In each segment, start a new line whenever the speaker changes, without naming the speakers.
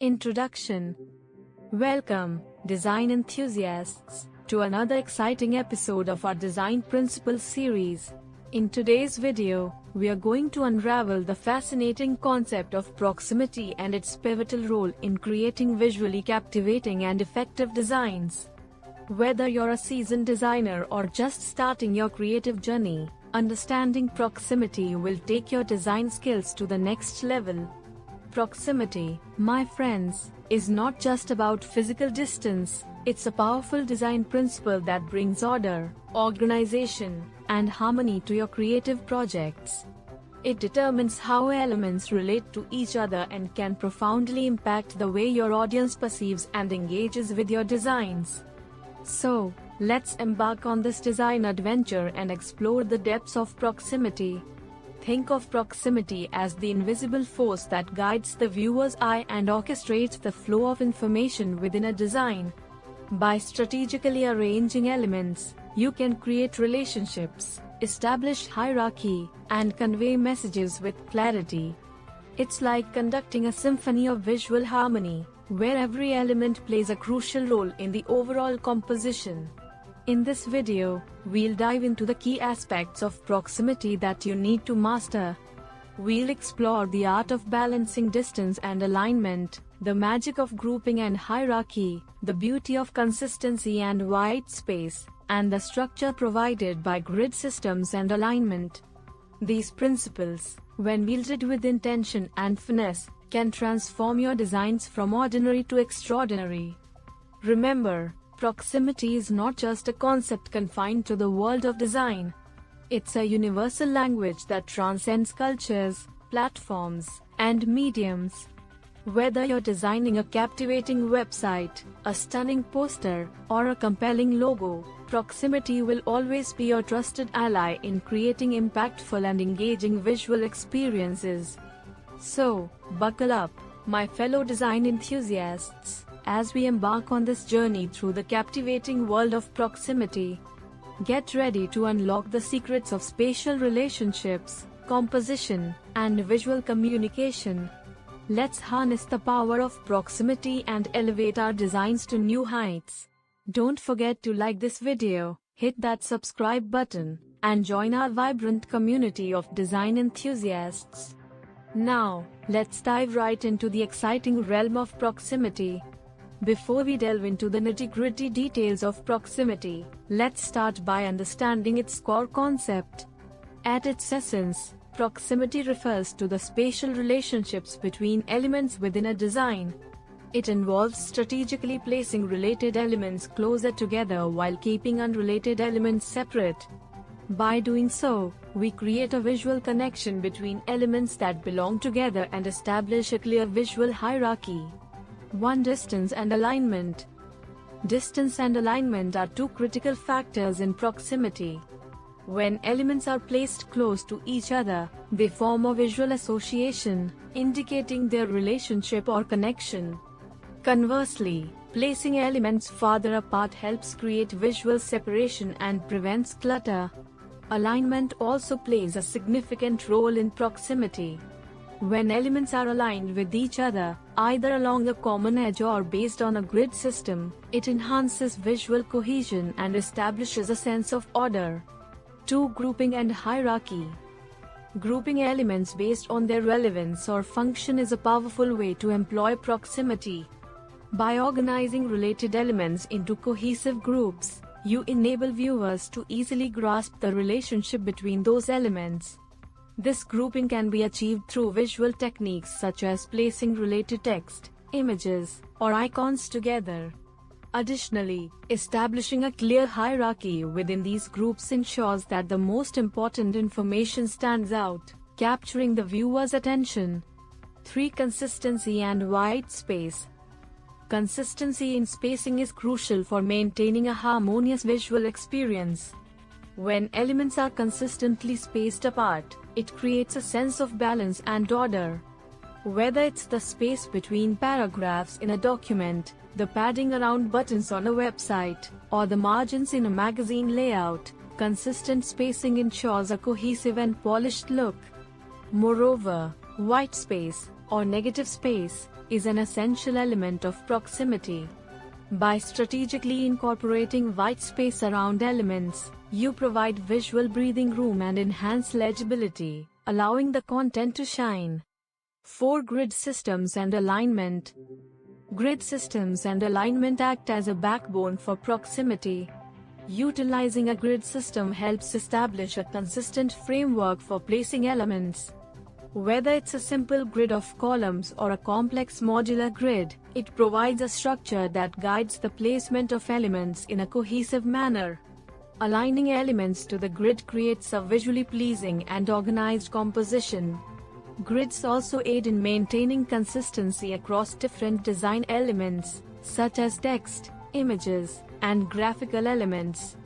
Introduction. Welcome, design enthusiasts, to another exciting episode of our Design Principles series. In today's video, we are going to unravel the fascinating concept of proximity and its pivotal role in creating visually captivating and effective designs. Whether you're a seasoned designer or just starting your creative journey, understanding proximity will take your design skills to the next level. Proximity, my friends, is not just about physical distance, it's a powerful design principle that brings order, organization, and harmony to your creative projects. It determines how elements relate to each other and can profoundly impact the way your audience perceives and engages with your designs. So, let's embark on this design adventure and explore the depths of proximity. Think of proximity as the invisible force that guides the viewer's eye and orchestrates the flow of information within a design. By strategically arranging elements, you can create relationships, establish hierarchy, and convey messages with clarity. It's like conducting a symphony of visual harmony, where every element plays a crucial role in the overall composition. In this video, we'll dive into the key aspects of proximity that you need to master. We'll explore the art of balancing distance and alignment, the magic of grouping and hierarchy, the beauty of consistency and white space, and the structure provided by grid systems and alignment. These principles, when wielded with intention and finesse, can transform your designs from ordinary to extraordinary. Remember, proximity is not just a concept confined to the world of design. It's a universal language that transcends cultures, platforms, and mediums. Whether you're designing a captivating website, a stunning poster, or a compelling logo, proximity will always be your trusted ally in creating impactful and engaging visual experiences. So, buckle up, my fellow design enthusiasts, as we embark on this journey through the captivating world of proximity. Get ready to unlock the secrets of spatial relationships, composition, and visual communication. Let's harness the power of proximity and elevate our designs to new heights. Don't forget to like this video, hit that subscribe button, and join our vibrant community of design enthusiasts. Now, let's dive right into the exciting realm of proximity. Before we delve into the nitty-gritty details of proximity, let's start by understanding its core concept. At its essence, proximity refers to the spatial relationships between elements within a design. It involves strategically placing related elements closer together while keeping unrelated elements separate. By doing so, we create a visual connection between elements that belong together and establish a clear visual hierarchy. 1. Distance and alignment. Distance and alignment are two critical factors in proximity. When elements are placed close to each other, they form a visual association, indicating their relationship or connection. Conversely, placing elements farther apart helps create visual separation and prevents clutter. Alignment also plays a significant role in proximity. When elements are aligned with each other, either along a common edge or based on a grid system, it enhances visual cohesion and establishes a sense of order. 2. Grouping and hierarchy. Grouping elements based on their relevance or function is a powerful way to employ proximity. By organizing related elements into cohesive groups, you enable viewers to easily grasp the relationship between those elements. This grouping can be achieved through visual techniques such as placing related text, images, or icons together. Additionally, establishing a clear hierarchy within these groups ensures that the most important information stands out, capturing the viewer's attention. 3. Consistency and white space. Consistency in spacing is crucial for maintaining a harmonious visual experience. When elements are consistently spaced apart, it creates a sense of balance and order. Whether it's the space between paragraphs in a document, the padding around buttons on a website, or the margins in a magazine layout, consistent spacing ensures a cohesive and polished look. Moreover, white space, or negative space, is an essential element of proximity. By strategically incorporating white space around elements, you provide visual breathing room and enhance legibility, allowing the content to shine. 4. Grid systems and alignment. Grid systems and alignment act as a backbone for proximity. Utilizing a grid system helps establish a consistent framework for placing elements. Whether it's a simple grid of columns or a complex modular grid, it provides a structure that guides the placement of elements in a cohesive manner. Aligning elements to the grid creates a visually pleasing and organized composition. Grids also aid in maintaining consistency across different design elements, such as text, images, and graphical elements.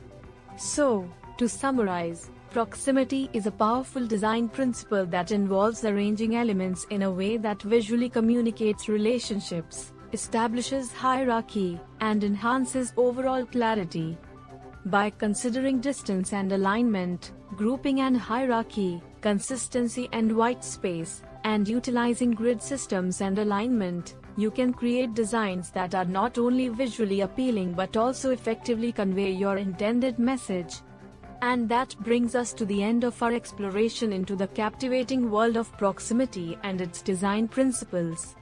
So, to summarize, proximity is a powerful design principle that involves arranging elements in a way that visually communicates relationships, establishes hierarchy, and enhances overall clarity. By considering distance and alignment, grouping and hierarchy, consistency and white space, and utilizing grid systems and alignment, you can create designs that are not only visually appealing but also effectively convey your intended message. And that brings us to the end of our exploration into the captivating world of proximity and its design principles.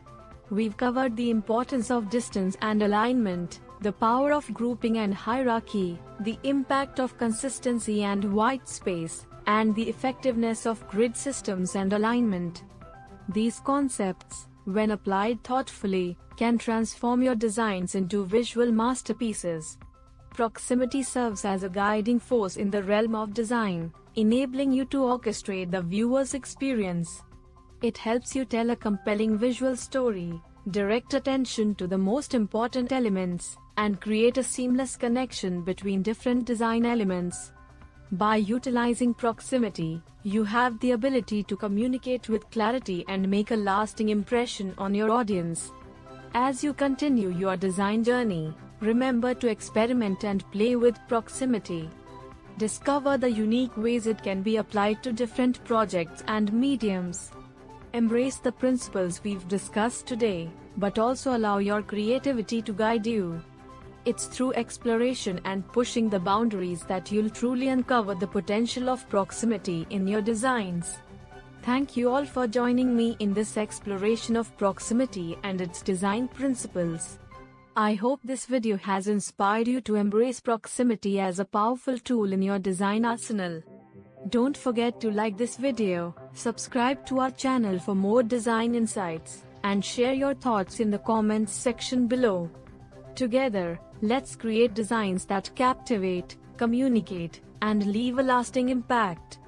We've covered the importance of distance and alignment, the power of grouping and hierarchy, the impact of consistency and white space, and the effectiveness of grid systems and alignment. These concepts, when applied thoughtfully, can transform your designs into visual masterpieces. Proximity serves as a guiding force in the realm of design, enabling you to orchestrate the viewer's experience. It helps you tell a compelling visual story, direct attention to the most important elements, and create a seamless connection between different design elements. By utilizing proximity, you have the ability to communicate with clarity and make a lasting impression on your audience. As you continue your design journey, remember to experiment and play with proximity. Discover the unique ways it can be applied to different projects and mediums. Embrace the principles we've discussed today, but also allow your creativity to guide you. It's through exploration and pushing the boundaries that you'll truly uncover the potential of proximity in your designs. Thank you all for joining me in this exploration of proximity and its design principles. I hope this video has inspired you to embrace proximity as a powerful tool in your design arsenal. Don't forget to like this video, subscribe to our channel for more design insights, and share your thoughts in the comments section below. Together, let's create designs that captivate, communicate, and leave a lasting impact.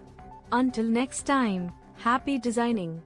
Until next time, happy designing!